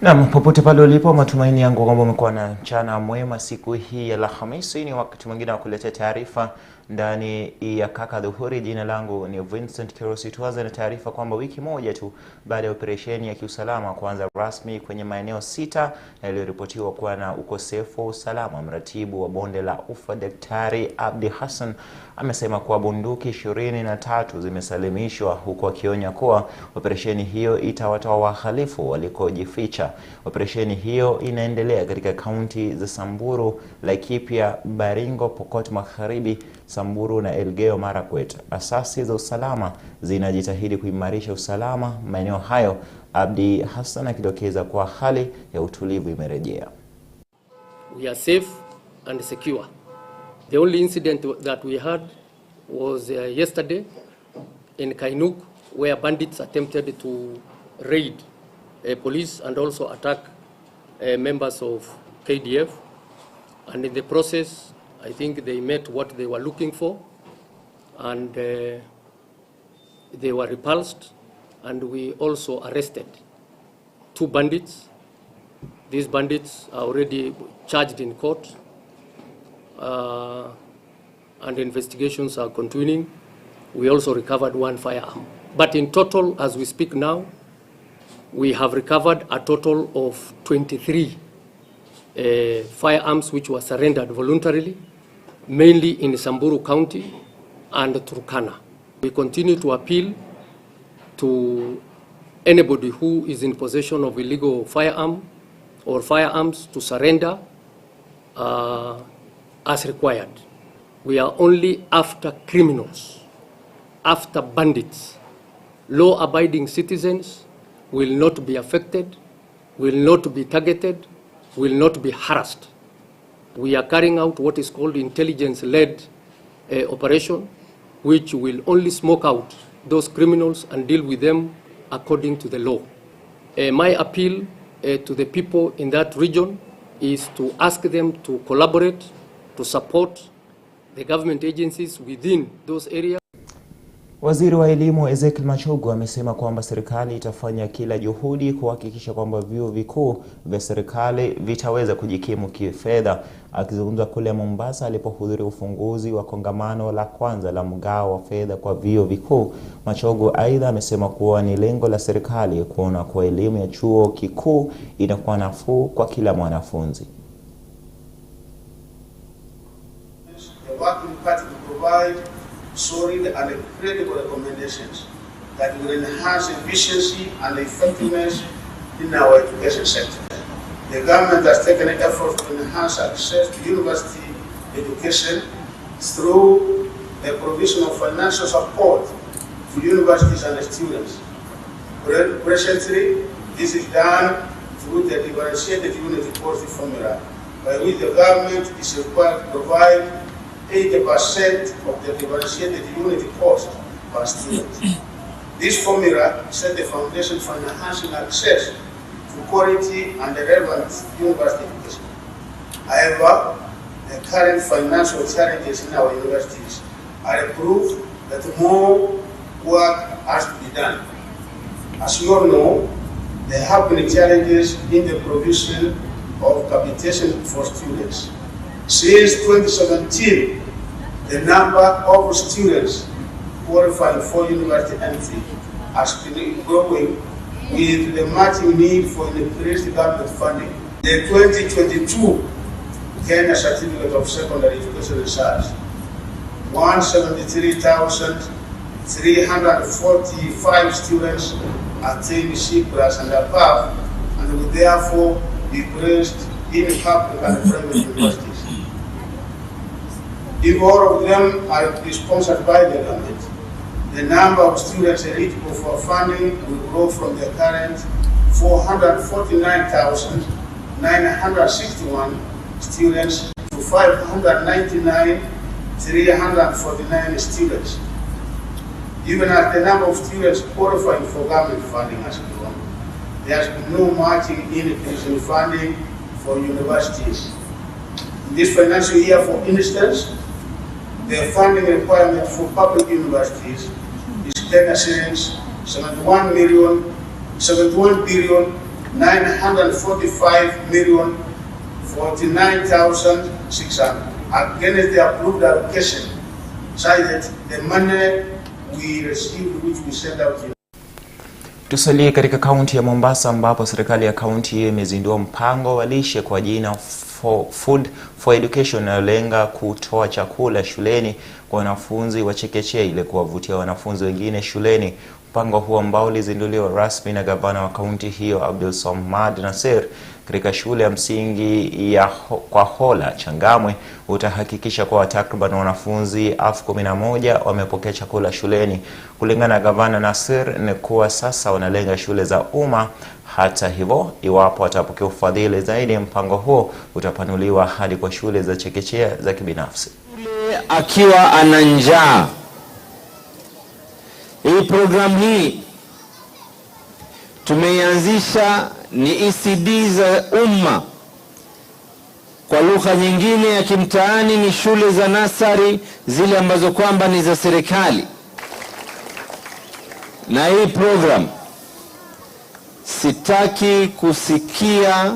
Naam, popote pale ulipo, matumaini yangu kwamba umekuwa na mchana mwema siku hii ya Alhamisi. Ni wakati mwingine wa kuletea taarifa ndani ya Kirk Adhuhuri. Jina langu ni Vincent Kerosi. Tuanze na taarifa kwamba wiki moja tu baada ya operesheni ya kiusalama kuanza rasmi kwenye maeneo 6 yaliyoripotiwa kuwa na ukosefu wa usalama, mratibu wa bonde la Ufa Daktari Abdi Hassan amesema kuwa bunduki 23 zimesalimishwa, huku akionya kuwa operesheni hiyo itawatoa wahalifu walikojificha. Operesheni hiyo inaendelea katika kaunti za Samburu, Laikipia, Baringo, Pokot Magharibi, Samburu na Elgeyo Marakwet. Asasi za usalama zinajitahidi kuimarisha usalama maeneo hayo, Abdi Hassan akidokeza kuwa hali ya utulivu imerejea. We are safe and secure. The only incident that we had was yesterday in Kainuk, where bandits attempted to raid police and also attack members of KDF, and in the process I think they met what they were looking for, and they were repulsed, and we also arrested 2 bandits. These bandits are already charged in court, and investigations are continuing. We also recovered 1 firearm. But in total, as we speak now, we have recovered a total of 23 firearms which were surrendered voluntarily, mainly in Samburu County and Turkana. We continue to appeal to anybody who is in possession of illegal firearm or firearms to surrender as required. We are only after criminals, after bandits. Law-abiding citizens will not be affected, will not be targeted, will not be harassed. We are carrying out what is called intelligence-led operation, which will only smoke out those criminals and deal with them according to the law. My appeal to the people in that region is to ask them to collaborate, to support the government agencies within those areas. Waziri wa Elimu Ezekiel Machogu amesema kwamba serikali itafanya kila juhudi kuhakikisha kwamba vyuo vikuu vya serikali vitaweza kujikimu kifedha. Akizungumza kule Mombasa alipohudhuria ufunguzi wa kongamano la kwanza la mgao wa fedha kwa vyuo vikuu, Machogu aidha amesema kuwa ni lengo la serikali kuona kwa elimu ya chuo kikuu inakuwa nafuu kwa kila mwanafunzi. Solid and credible recommendations that will enhance efficiency and effectiveness in our education sector. The government has taken efforts to enhance access to university education through the provision of financial support to universities and students. Presently, this is done through the differentiated unity cost formula, by which the government is required to provide 80% of the differentiated unity cost per student. This formula set the foundation for enhancing access to quality and relevant university education. However, the current financial challenges in our universities are a proof that more work has to be done. As you all know, there have been challenges in the provision of capitation for students. Since 2017, the number of students qualifying for university entry has been growing, with the matching need for increased government funding. The 2022 Kenya Certificate of Secondary Education Research, 173,345 students attained C+ and above, and will therefore be placed in public and private universities. If all of them are sponsored by the government, the number of students eligible for funding will grow from the current 449,961 students to 599,349 students. Even as the number of students qualifying for government funding has grown, there has been no matching increase in funding for universities. In this financial year, for instance, the funding requirement for public universities is Kenya shillings 71 billion 945,049,600 against the approved allocation, cited the money we received, which we sent out to. Tusalie katika kaunti ya Mombasa ambapo serikali ya kaunti hiyo imezindua mpango wa lishe kwa jina Food for Education unaolenga kutoa chakula shuleni kwa wanafunzi wa chekechea ili kuwavutia wanafunzi wengine shuleni. Mpango huo ambao ulizinduliwa rasmi na gavana wa kaunti hiyo Abdulswamad Nasir katika shule ya msingi ya kwa Hola Changamwe utahakikisha kwa takriban wanafunzi 11,000 wamepokea chakula shuleni. Kulingana na gavana Nasir ni kuwa sasa wanalenga shule za umma. Hata hivyo, iwapo watapokea ufadhili zaidi, mpango huo utapanuliwa hadi kwa shule za chekechea za kibinafsi. Akiwa ana njaa. Hii program hii tumeianzisha ni ECD za umma. Kwa lugha nyingine ya kimtaani ni shule za nasari zile ambazo kwamba ni za serikali. Na hii program sitaki kusikia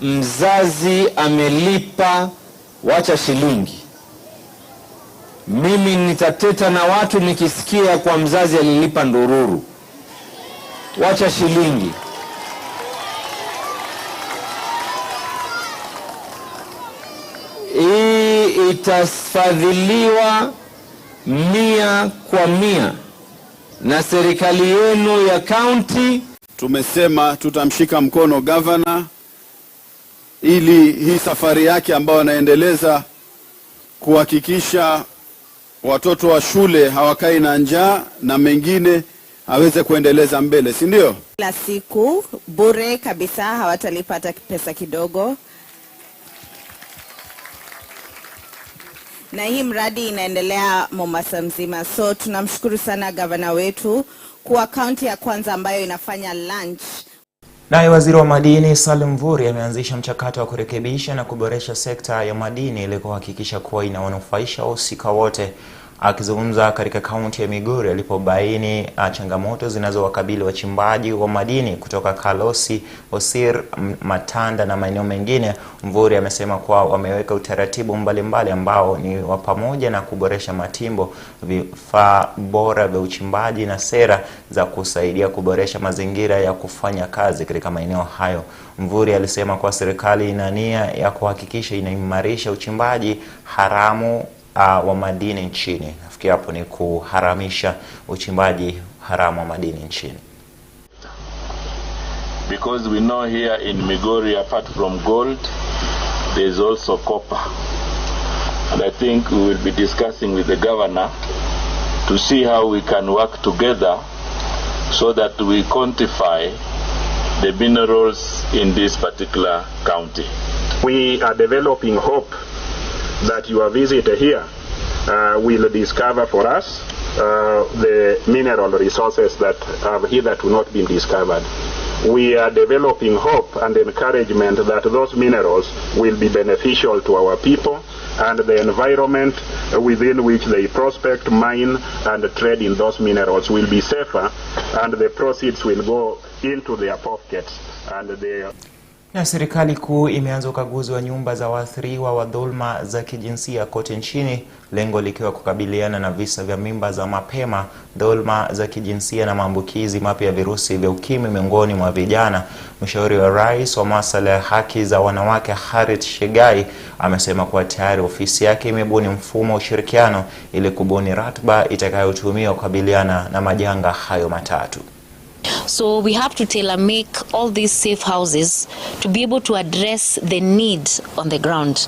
mzazi amelipa wacha shilingi. Mimi nitateta na watu nikisikia kwa mzazi alilipa ndururu. Wacha shilingi. Hii itafadhiliwa 100% na serikali yenu ya kaunti. Tumesema tutamshika mkono governor ili hii safari yake ambayo anaendeleza kuhakikisha watoto wa shule hawakai na njaa na mengine aweze kuendeleza mbele, si ndio? La siku bure kabisa, hawatalipata pesa kidogo. Na hii mradi inaendelea Mombasa mzima. So tunamshukuru sana gavana wetu kwa kaunti ya kwanza ambayo inafanya lunch. Naye waziri wa madini Salim Mvurya ameanzisha mchakato wa kurekebisha na kuboresha sekta ya madini ili kuhakikisha kuwa inawanufaisha wahusika wote. Akizungumza katika kaunti ya Migori alipobaini changamoto zinazowakabili wachimbaji wa madini kutoka Kalosi, Osir, Matanda na maeneo mengine, Mvurya amesema kuwa wameweka utaratibu mbalimbali ambao ni wa pamoja na kuboresha matimbo, vifaa bora vya uchimbaji na sera za kusaidia kuboresha mazingira ya kufanya kazi katika maeneo hayo. Mvurya alisema kuwa serikali ina nia ya kuhakikisha inaimarisha uchimbaji haramu wa madini nchini. Nafikiri hapo ni kuharamisha uchimbaji haramu wa madini nchini. Because we know here in Migori, apart from gold, there is also copper. And I think we will be discussing with the governor to see how we can work together so that we quantify the minerals in this particular county. We are developing hope that your visit here will discover for us the mineral resources that have hitherto not been discovered. We are developing hope and encouragement that those minerals will be beneficial to our people and the environment within which they prospect, mine and trade in those minerals will be safer, and the proceeds will go into their pockets and their. Na serikali kuu imeanza ukaguzi wa nyumba za waathiriwa wa dhulma za kijinsia kote nchini, lengo likiwa kukabiliana na visa vya mimba za mapema, dhulma za kijinsia na maambukizi mapya ya virusi vya ukimwi miongoni mwa vijana. Mshauri wa rais wa masuala ya haki za wanawake Harriet Shegai amesema kuwa tayari ofisi yake imebuni mfumo wa ushirikiano ili kubuni ratiba itakayotumiwa kukabiliana na majanga hayo matatu. So we have to tailor-make all these safe houses to be able to address the need on the ground.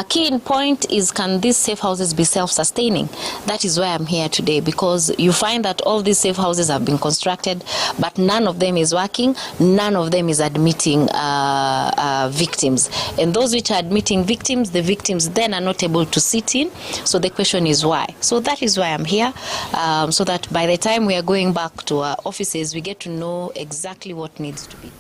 Key point is, can these safe houses be self-sustaining? That is why I'm here today, because you find that all these safe houses have been constructed, but none of them is working, none of them is admitting victims. And those which are admitting victims, the victims then are not able to sit in. So the question is why? So that is why I'm here, so that by the time we are going back to our offices, we get to know exactly what needs to be.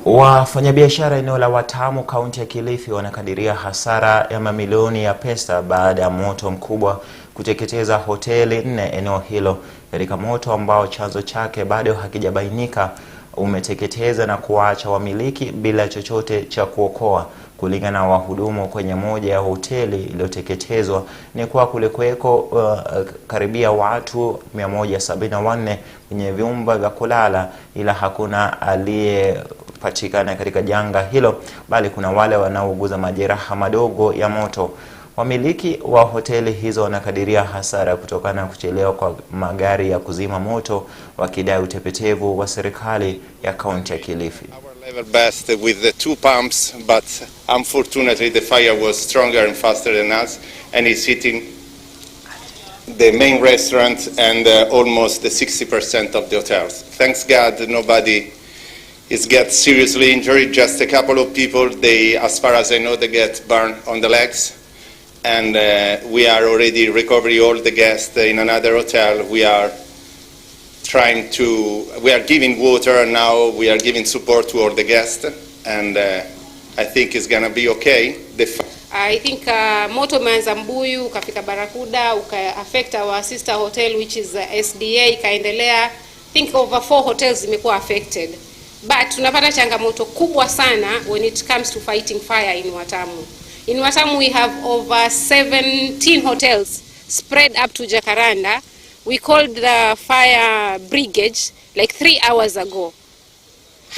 Wafanyabiashara eneo la Watamu kaunti ya Kilifi wanakadiria hasara ya mamilioni ya pesa baada ya moto mkubwa kuteketeza hoteli 4 eneo hilo, katika moto ambao chanzo chake bado hakijabainika. umeteketeza na kuacha wamiliki bila chochote cha kuokoa. Kulingana na wahudumu kwenye moja ya hoteli iliyoteketezwa ni kwa kulikuweko karibia watu 174 kwenye vyumba vya kulala, ila hakuna aliyepatikana katika janga hilo, bali kuna wale wanaouguza majeraha madogo ya moto. Wamiliki wa hoteli hizo wanakadiria hasara kutokana na kuchelewa kwa magari ya kuzima moto, wakidai utepetevu wa serikali ya kaunti ya Kilifi. Level best with the 2 pumps, but unfortunately the fire was stronger and faster than us, and it's hitting the main restaurant and almost the 60% of the hotels. Thanks God nobody is get seriously injured, just a couple of people. They, as far as I know, they get burned on the legs, and we are already recovering all the guests in another hotel. We are giving water now, we are giving support to all the guests, and I think it's gonna be okay. I think moto umeanza Mbuyu, ukafika Barakuda, uka-affect our sister hotel which is SDA, ikaendelea. I think over 4 hotels zimekuwa affected. But tunapata changamoto kubwa sana when it comes to fighting fire in Watamu. In Watamu we have over 17 hotels spread up to Jacaranda. We called the fire brigade like 3 hours ago.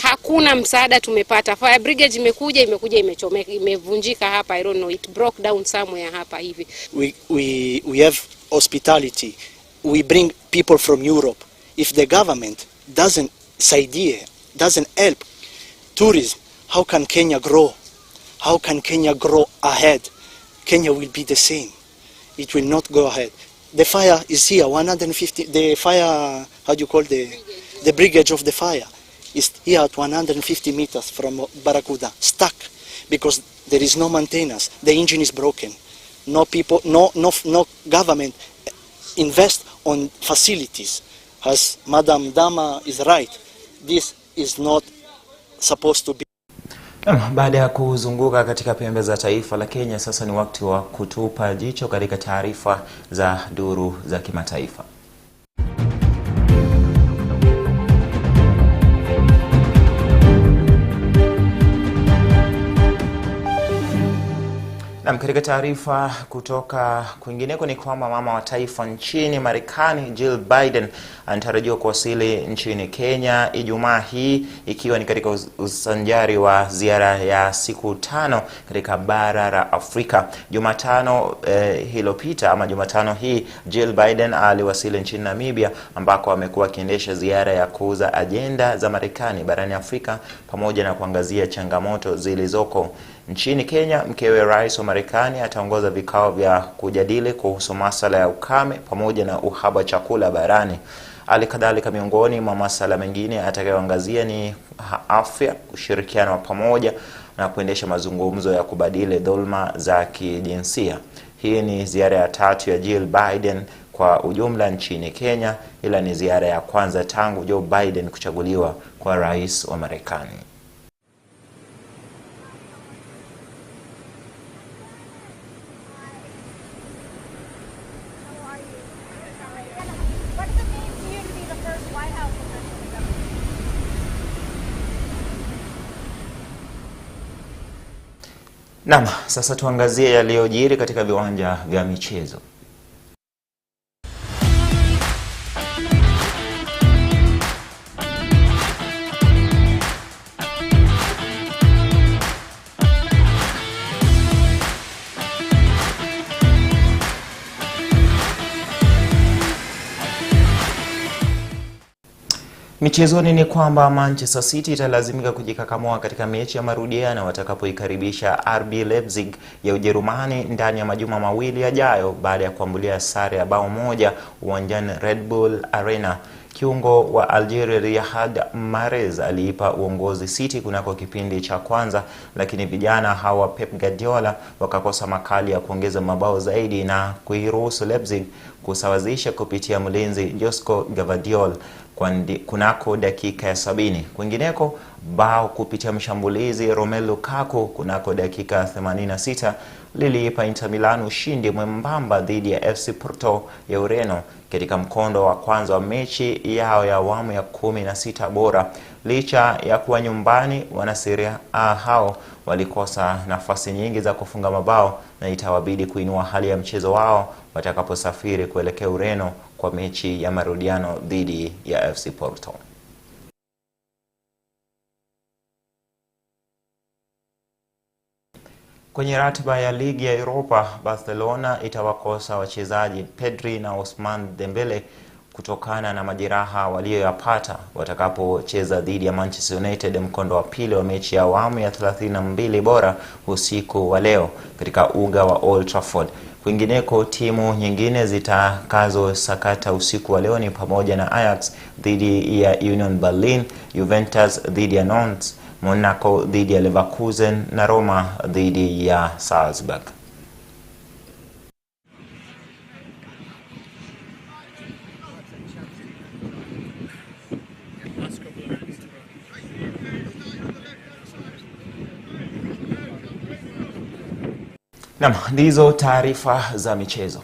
Hakuna msaada tumepata. Fire brigade imekuja imechomeka, imevunjika hapa. I don't know, it broke down somewhere hapa hivi. We have hospitality. We bring people from Europe. If the government doesn't help tourism, how can Kenya grow? How can Kenya grow ahead? Kenya will be the same. It will not go ahead. The fire is here, 150, the fire, how do you call the brigade of the fire is here at 150 meters from Barakuda, stuck, because there is no maintenance. The engine is broken. No people, no government invest on facilities. As Madam Dama is right, this is not supposed to be. Baada ya kuzunguka katika pembe za taifa la Kenya, sasa ni wakati wa kutupa jicho katika taarifa za duru za kimataifa. Na katika taarifa kutoka kwingineko ni kwamba mama wa taifa nchini Marekani Jill Biden anatarajiwa kuwasili nchini Kenya Ijumaa hii, ikiwa ni katika usanjari wa ziara ya siku 5 katika bara la Afrika. Jumatano Jumatano hii Jill Biden aliwasili nchini Namibia, ambako amekuwa akiendesha ziara ya kuuza ajenda za Marekani barani Afrika pamoja na kuangazia changamoto zilizoko. Nchini Kenya, mkewe rais wa Marekani ataongoza vikao vya kujadili kuhusu masuala ya ukame pamoja na uhaba chakula barani. Alikadhalika, miongoni mwa masuala mengine atakayoangazia ni afya, ushirikiano wa pamoja na kuendesha mazungumzo ya kubadili dhulma za kijinsia. Hii ni ziara ya 3 ya Jill Biden kwa ujumla nchini Kenya, ila ni ziara ya kwanza tangu Joe Biden kuchaguliwa kwa rais wa Marekani. Naam, sasa tuangazie yaliyojiri katika viwanja vya michezo. Michezoni ni kwamba Manchester City italazimika kujikakamua katika mechi ya marudiano watakapoikaribisha RB Leipzig ya Ujerumani ndani ya majuma mawili yajayo, baada ya kuambulia sare ya bao moja uwanjani Red Bull Arena. Kiungo wa Algeria Riyad Mahrez aliipa uongozi City kunako kipindi cha kwanza, lakini vijana hawa Pep Guardiola wakakosa makali ya kuongeza mabao zaidi na kuiruhusu Leipzig kusawazisha kupitia mlinzi Josko Gvardiol kunako dakika ya 70. Kwingineko, bao kupitia mshambulizi Romelu Lukaku kunako dakika 86 liliipa Inter Milan ushindi mwembamba dhidi ya FC Porto ya Ureno katika mkondo wa kwanza wa mechi yao ya awamu ya 16 bora. Licha ya kuwa nyumbani, wana Serie A hao walikosa nafasi nyingi za kufunga mabao na itawabidi kuinua hali ya mchezo wao watakaposafiri kuelekea Ureno kwa mechi ya marudiano dhidi ya FC Porto. Kwenye ratiba ya ligi ya Europa, Barcelona itawakosa wachezaji Pedri na Ousmane Dembele kutokana na majeraha walioyapata watakapocheza dhidi ya Manchester United mkondo wa pili wa mechi ya awamu ya 32 bora usiku wa leo katika uga wa Old Trafford. Kwingineko, timu nyingine zitakazo sakata usiku wa leo ni pamoja na Ajax dhidi ya Union Berlin, Juventus dhidi ya Nantes, Monaco dhidi ya Leverkusen na Roma dhidi ya Salzburg. Naam, ndizo taarifa za michezo.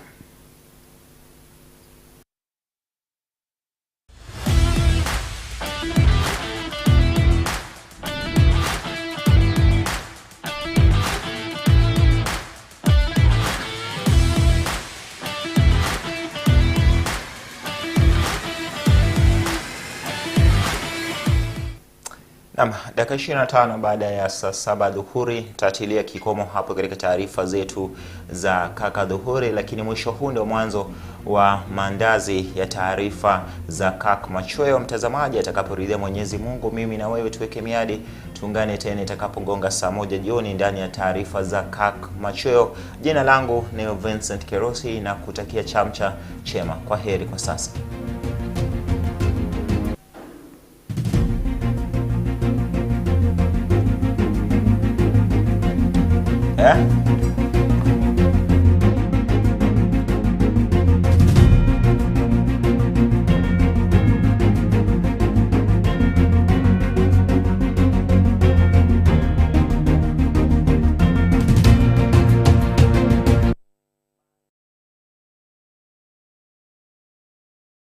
Dakika 25 baada ya saa 7 dhuhuri tatilia kikomo hapo katika taarifa zetu za Kaka Dhuhuri, lakini mwisho huu ndio mwanzo wa maandazi ya taarifa za Kaka Machweo. Mtazamaji, atakaporidhia Mwenyezi Mungu, mimi na wewe tuweke miadi, tuungane tena itakapogonga saa 1 jioni ndani ya taarifa za Kaka Machweo. Jina langu ni Vincent Kerosi na kutakia chamcha chema. Kwa heri kwa sasa.